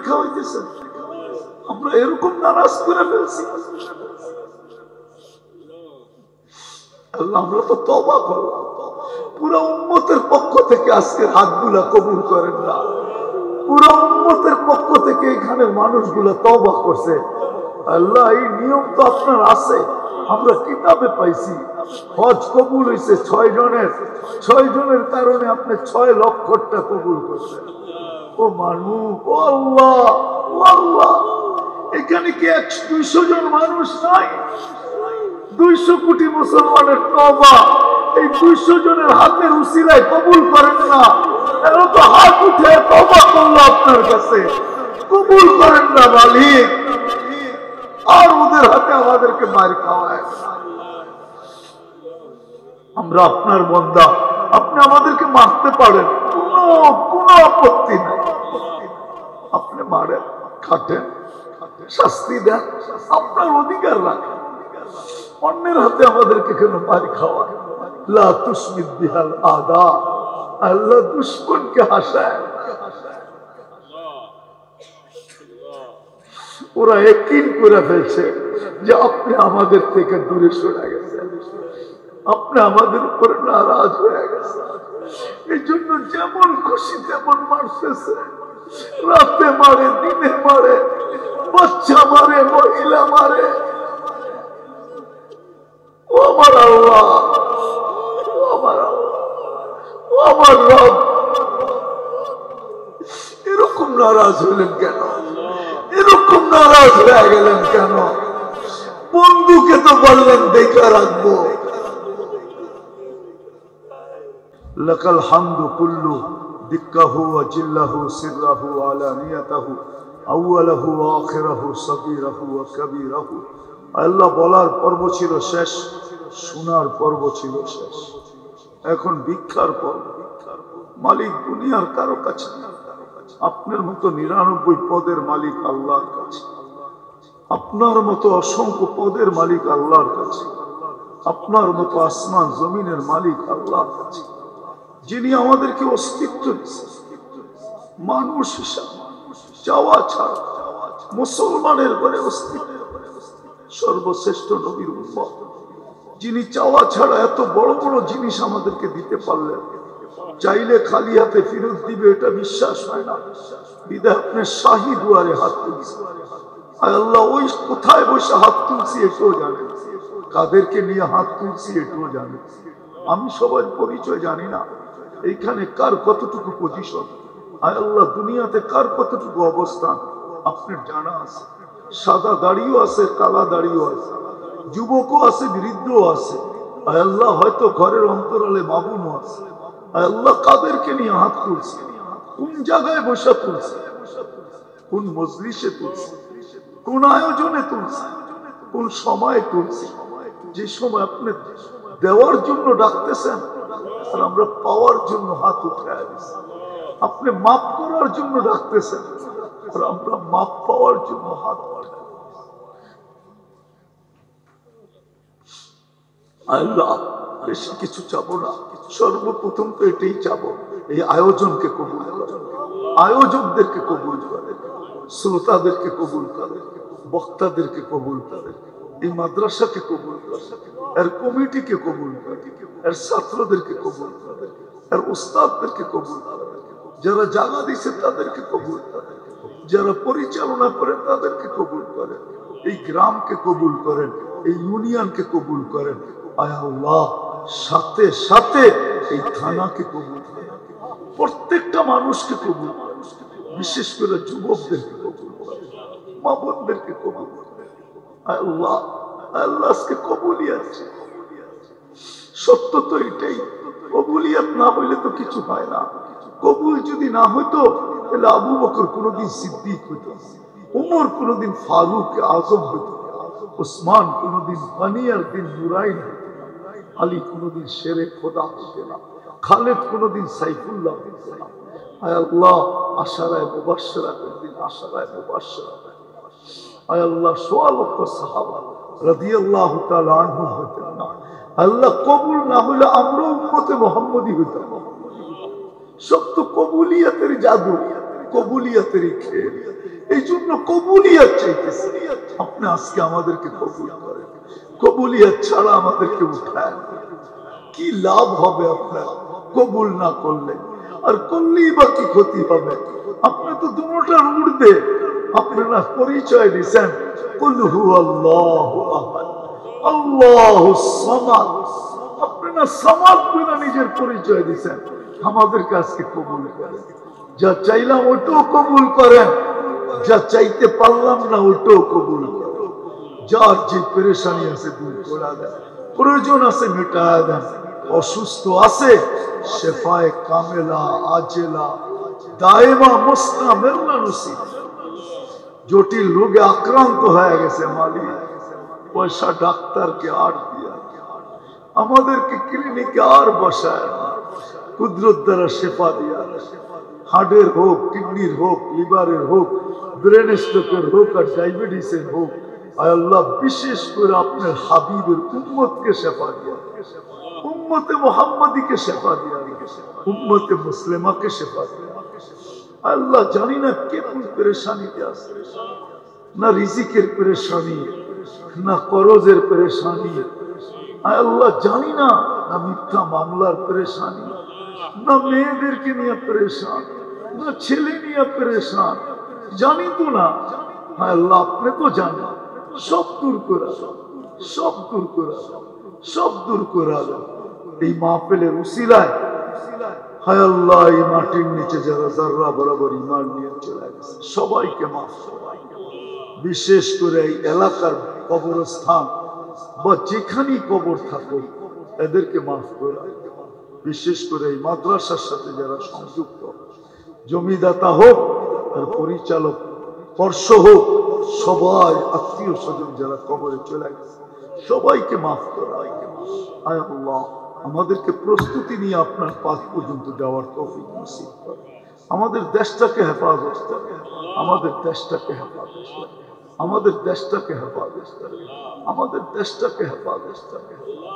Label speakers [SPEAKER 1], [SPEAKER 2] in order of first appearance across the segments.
[SPEAKER 1] খাওয়াইতেছেন, আমরা এরকম নারাজ করে ফেলছি। আল্লাহ আমরা তো তওবা করলাম, পুরো উম্মতের পক্ষ থেকে আজকের হাতগুলা কবুল করেন না। পুরো উম্মতের পক্ষ থেকে এখানে মানুষগুলো তওবা করছে। আল্লাহ এই নিয়ম তো আপনার আছে, আমরা কিতাবে পাইছি। হজ কবুল হয়েছে 6 জনের, 6 জনের কারণে আপনি 6 লক্ষটা কবুল করছেন। ও মানুষ, ও আল্লাহ, ও আল্লাহ, এখানে কি 200 জন মানুষ নাই? 200 কোটি মুসলমানের তওবা এই 200 জনের হাতের উসিলায় কবুল করেন না। এরা তো হাত উঠে তওবা করলো আপনার কাছে, কবুল করেন না মালিক। আর ওদের হাতে আমাদেরকে মার খাওয়ায়। আমরা আপনার বান্দা, আপনি আমাদেরকে মারতে পারেন, কোনো আপত্তি নাই। আপনি মারেন, কাটেন, শাস্তি দেন, আপনার অধিকার রাখেন। অন্যের হাতে আমাদেরকে কেন মারি খাওয়ায়? লা তুসমিদ বিহাল আদা, আল্লাহ দুশমনকে হাসায়। ওরা একই করে ফেলছে যে আপনি আমাদের থেকে দূরে সরে গেছেন, আপনি আমাদের উপর নারাজ হয়ে গেছেন। এই জন্য যেমন খুশি তেমন মারতেছে, রাতে মারে, দিনে মারে, বাচ্চা মারে, মহিলা মারে। ও আমার আল্লাহ, ও আমার আল্লাহ, ও আমার রব, এরকম নারাজ হলেন কেন? এরকম নারাজ হয়ে গেলেন কেন? বন্ধুকে তো বললেন দেখা রাখবো। লাকাল হামদু কুল্লু দিক্কাহু ওয়া জিল্লাহু সিররাহু আলানিয়াতাহু আউয়ালাহু ওয়া আখিরাহু সাগীরাহু ওয়া কাবীরাহু। আল্লাহ বলার পর্ব ছিল শেষ, শোনার পর্ব ছিল শেষ, এখন ভিক্ষার পর্ব। মালিক দুনিয়ার কারো কাছে না, আপনার মতো 99 পদের মালিক আল্লাহর কাছে, আপনার মতো অসংখ্য পদের মালিক আল্লাহর কাছে, আপনার মতো আসমান জমিনের মালিক আল্লাহর কাছে, যিনি আমাদেরকে অস্তিত্ব দিয়েছেন মানুষ হিসাবে, চাওয়া ছাড়া মুসলমানের ঘরে অস্তিত্ব, সর্বশ্রেষ্ঠ নবীর উম্মত, যিনি চাওয়া ছাড়া এত বড় বড় জিনিস আমাদেরকে দিতে পারলেন। চাইলে খালি হাতে ফেরত দিবে এটা বিশ্বাস হয় না, বিধায় আপনি শাহী দুয়ারে হাত তুলছি। আল্লাহ ওই কোথায় বসে হাত তুলছি এটাও জানেন, কাদেরকে নিয়ে হাত তুলছি এটাও জানেন। আমি সবার পরিচয় জানি না, এইখানে কার কতটুকু পজিশন, আল্লাহ দুনিয়াতে কার কতটুকু অবস্থান আপনার জানা আছে। সাদা দাড়িও আছে, কালা দাড়িও আছে, যুবকও আছে, বৃদ্ধও আছে। আল্লাহ হয়তো ঘরের অন্তরালে মামুনও আছে। আল্লাহ কাদেরকে নিয়ে হাত তুলছে, কোন জায়গায় বসে তুলছে, কোন মজলিসে তুলছে, কোন আয়োজনে তুলছে, কোন সময়ে তুলছে, যে সময় আপনি দেওয়ার জন্য ডাকতেছেন আর আমরা পাওয়ার জন্য হাত উঠায় দিচ্ছি। আপনি মাফ করার জন্য ডাকতেছেন আর আমরা মাফ পাওয়ার জন্য হাত উঠায়। আল্লাহ বেশি কিছু চাবো না, সর্বপ্রথম তো এটাই চাবো, এই আয়োজনকে কবুল করেন, আয়োজকদেরকে কবুল করেন, শ্রোতাদেরকে কবুল করেন, বক্তাদেরকে কবুল করেন, এই মাদ্রাসাকে কবুল করেন, এর কমিটিকে কবুল করেন, এর ছাত্রদেরকে কবুল করেন, এর উস্তাদদেরকে কবুল করেন, যারা জায়গা দিচ্ছে তাদেরকে কবুল করেন, যারা পরিচালনা করেন তাদেরকে কবুল করেন, এই গ্রামকে কবুল করেন, এই ইউনিয়নকে কবুল করেন। আয় আল্লাহ সাথে সাথে এই থানাকে কবুল করেন, প্রত্যেকটা মানুষকে কবুল করেন, বিশেষ করে যুবকদেরকে কবুল করেন, মা বোনদেরকে কবুল করেন। আল্লাহ আল্লাহ আজকে কবুলিয়াত, সত্য তো এটাই, কবুলিয়াত না হইলে তো কিছু হয় না। কবুল যদি না হইতো তাহলে আবু বকর কোনদিন সিদ্দিক হইতো, উমর কোনদিন ফারুক আজম হইতো, উসমান কোনদিন গনি আর দিন নুরাইন হইতো, আলী কোনদিন শেরে খোদা হইতো না, খালেদ কোনদিন সাইফুল্লাহ হইতো না। আয় আল্লাহ আশারায়ে মুবাশশিরা কোনদিন আশারায়ে মুবাশশিরা, আয় আল্লাহ ১৬ লক্ষ সাহাবা রাদিয়াল্লাহু তাআলা আনহুম হইতেন না। আল্লাহ কবুল না হলে আমরা উম্মতে মুহাম্মদী হইতাম। সব তো কবুলিয়াতের জাদু, কবুলিয়াতের খেল। এই জন্য কবুলিয়াত চাইতেছি। আপনি আজকে আমাদেরকে কবুল করেন, কবুলিয়াত ছাড়া আমাদেরকে উঠায়। কি লাভ হবে আপনার কবুল না করলে? আর করলেই বা কি ক্ষতি হবে? আপনি তো দুটোটার ঊর্ধ্বে। আপনি না পরিচয় দিচ্ছেন কুল হুয়াল্লাহু আহাদ আল্লাহুস সামাদ। আপনি না সামাদ বিনা নিজের পরিচয় দিচ্ছেন। আমাদেরকে আজকে কবুল করেন। যা চাইলাম ওটাও কবুল করেন, যা চাইতে পারলাম না ওটাও কবুল করেন। যার যে পেরেশানি আছে দূর করে দেন, প্রয়োজন আছে মেটায় দেন, অসুস্থ আছে শেফায়ে কামেলা আজেলা দায়েমা মুস্তামিরনা নসিব। জটিল রোগে আক্রান্ত হয়ে গেছে মালিক, পয়সা ডাক্তারকে আর দিয়া, আমাদেরকে ক্লিনিকে আর বসায় না, কুদরত দ্বারা শেফা দিয়া। হার্টের হোক, কিডনির হোক, লিভারের হোক, ব্রেন স্ট্রোকের হোক, আর ডায়াবেটিসের হোক, আল্লাহ বিশেষ করে আপনার হাবিবের উম্মতকে শেফা দিয়া, উম্মতে মুহাম্মাদীকে শেফা দিয়া, উম্মতে মুসলিমাকে শেফা দিয়া। আল্লাহ জানি না কে কোন পেরেশানিতে আছে, না রিজিকের পেরেশানি, না করজের পেরেশানি, আল্লাহ জানি না, না মিথ্যা মামলার পেরেশানি, না মেয়েদেরকে নিয়ে পেরেশান, না ছেলে নিয়ে পেরেশান, জানি তো না। আল্লাহ আপনি তো জানেন, সব দূর করে, সব দূর করে, সব দূর করে। এই মাহফিলের উসিলায় হায় আল্লাহ, এই মাটির নিচে যারা যারা বরাবর ঈমান নিয়ে চলে গেছে সবাইকে মাফ করুন। বিশেষ করে এই এলাকার কবরস্থান বা যেখানেই কবর থাকুক এদেরকে মাফ করা। বিশেষ করে এই মাদ্রাসার সাথে যারা সংযুক্ত, জমিদাতা হোক আর পরিচালক পর্ষ হোক, সবাই আত্মীয় স্বজন যারা কবরে চলে গেছে সবাইকে মাফ করা। আয় আল্লাহ, আমাদেরকে প্রস্তুতি নিয়ে আপনার পাশ পর্যন্ত যাওয়ার তৌফিক নসিব করে। আমাদের দেশটাকে হেফাজত করে, আমাদের দেশটাকে হেফাজত করে, আমাদের দেশটাকে হেফাজত করে, আমাদের দেশটাকে হেফাজত করে।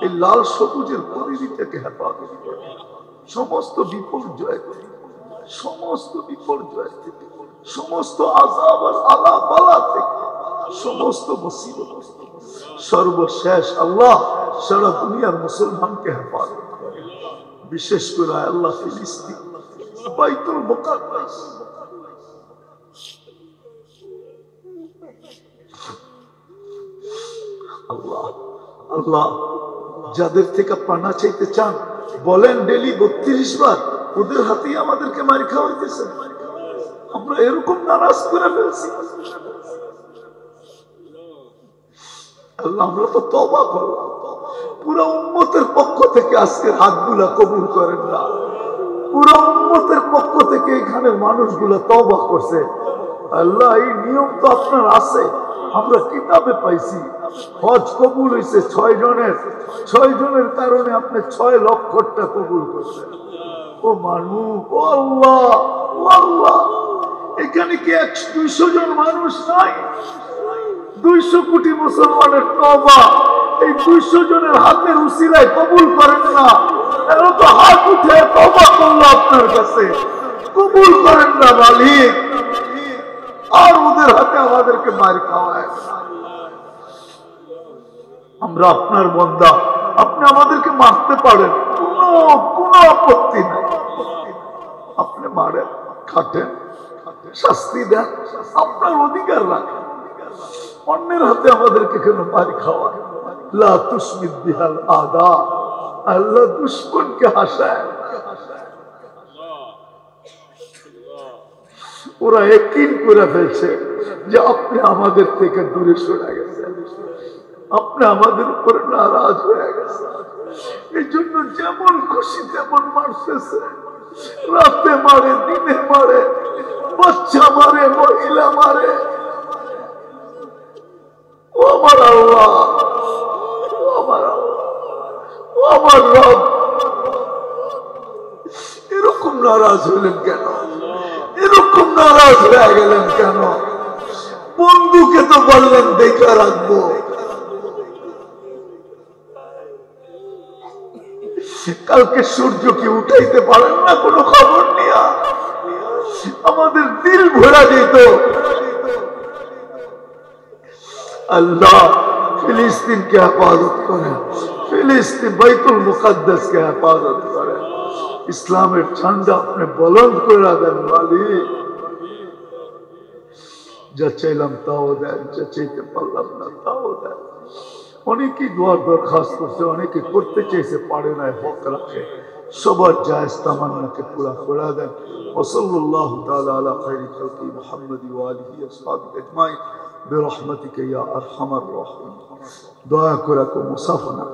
[SPEAKER 1] এই লাল সবুজের পরিধি থেকে হেফাজত করে, সমস্ত বিপর্যয় থেকে, সমস্ত বিপর্যয় থেকে, সমস্ত আযাব আর আলা বালা থেকে, সমস্ত মুসিবত। সর্বশেষ আল্লাহ সারা দুনিয়ার মুসলমানকে হেফাজত করে। বিশেষ করে আল্লাহ ফিলিস্তিন, বাইতুল মুকাদ্দাস, আল্লাহ আল্লাহ যাদের থেকে পানা চাইতে চান বলেন ডেলি 32 বার, ওদের হাতেই আমাদেরকে মার খাওয়াইতেছে। আমরা এরকম নারাজ করে ফেলছি। আল্লাহ আমরা তো তওবা করব, পুরো উম্মতের পক্ষ থেকে আজকের হাতগুলা কবুল করেন না। পুরো উম্মতের পক্ষ থেকে এখানে মানুষগুলা তওবা করছে। আল্লাহ এই নিয়ম তো আপনার আছে, আমরা কিতাবে পাইছি। হজ কবুল হয়েছে 6 জনের, 6 জনের কারণে আপনি 6 লক্ষটা কবুল করছেন। ও মানুষ, ও আল্লাহ, ও আল্লাহ, এখানে কি 200 জন মানুষ নাই? 200 কোটি মুসলমানের তওবা এই 200 জনের হাতের উসিলায় কবুল করেন না। এরা তো হাত উঠে তওবা করলো আপনার কাছে, কবুল করেন না মালিক। আর ওদের হাতে আমাদেরকে মার খাওয়ায়। আমরা আপনার বান্দা, আপনি আমাদেরকে মারতে পারেন, কোনো আপত্তি নাই। আপনি মারেন, খাটেন, শাস্তি দেন, আপনার অধিকার রাখেন। অন্যের হাতে আমাদেরকে কেন মার খাওয়া? লা তুসমিদ বিহাল আদা, আল্লাহ দুশমনকে হাসায়। ওরা ইয়াকিন করে ফেলছে যে আপনি আমাদের থেকে দূরে সরে গেছেন, আপনি আমাদের উপরে নারাজ হয়ে গেছেন। এই জন্য যেমন খুশি তেমন মারতেছে, রাতে মারে, দিনে মারে, বাচ্চা মারে, মহিলা মারে। ও আমার আল্লাহ, ও আমার আল্লাহ, ও আমার রব, এরকম নারাজ হলেন কেন? এরকম নারাজ হয়ে গেলেন কেন? বন্ধুকে তো বললেন দেখা রাখবো, কালকে সূর্য কি উঠাইতে পারেন না কোনো খবর নিয়া? আমাদের দিল ভরা যেত, अल्लाह फिलिस्तीन के हिफाजत करे, फिलिस्तीन बैतुल मुकद्दस के हिफाजत करे, इस्लामेर झंडा अपने बुलंद करे देन मालिक। যা চাইলাম তাও দেন, যা চাইতে পারলাম না তাও দেন। অনেকেই দোয়ার দরখাস্ত করছে, অনেকে করতে চেয়েছে পারে না, হক রাখে। সবার জায়েজ তামান্নাকে পুরা করে দেন। ওয়াসাল্লাল্লাহু তাআলা আলা খায়রি খালকি মুহাম্মদ ওয়া আলিহি আসহাবিহি আজমাইন বিরহমাতিকা ইয়া আরহামার রাহিমিন। দয়া করে মুসাফা না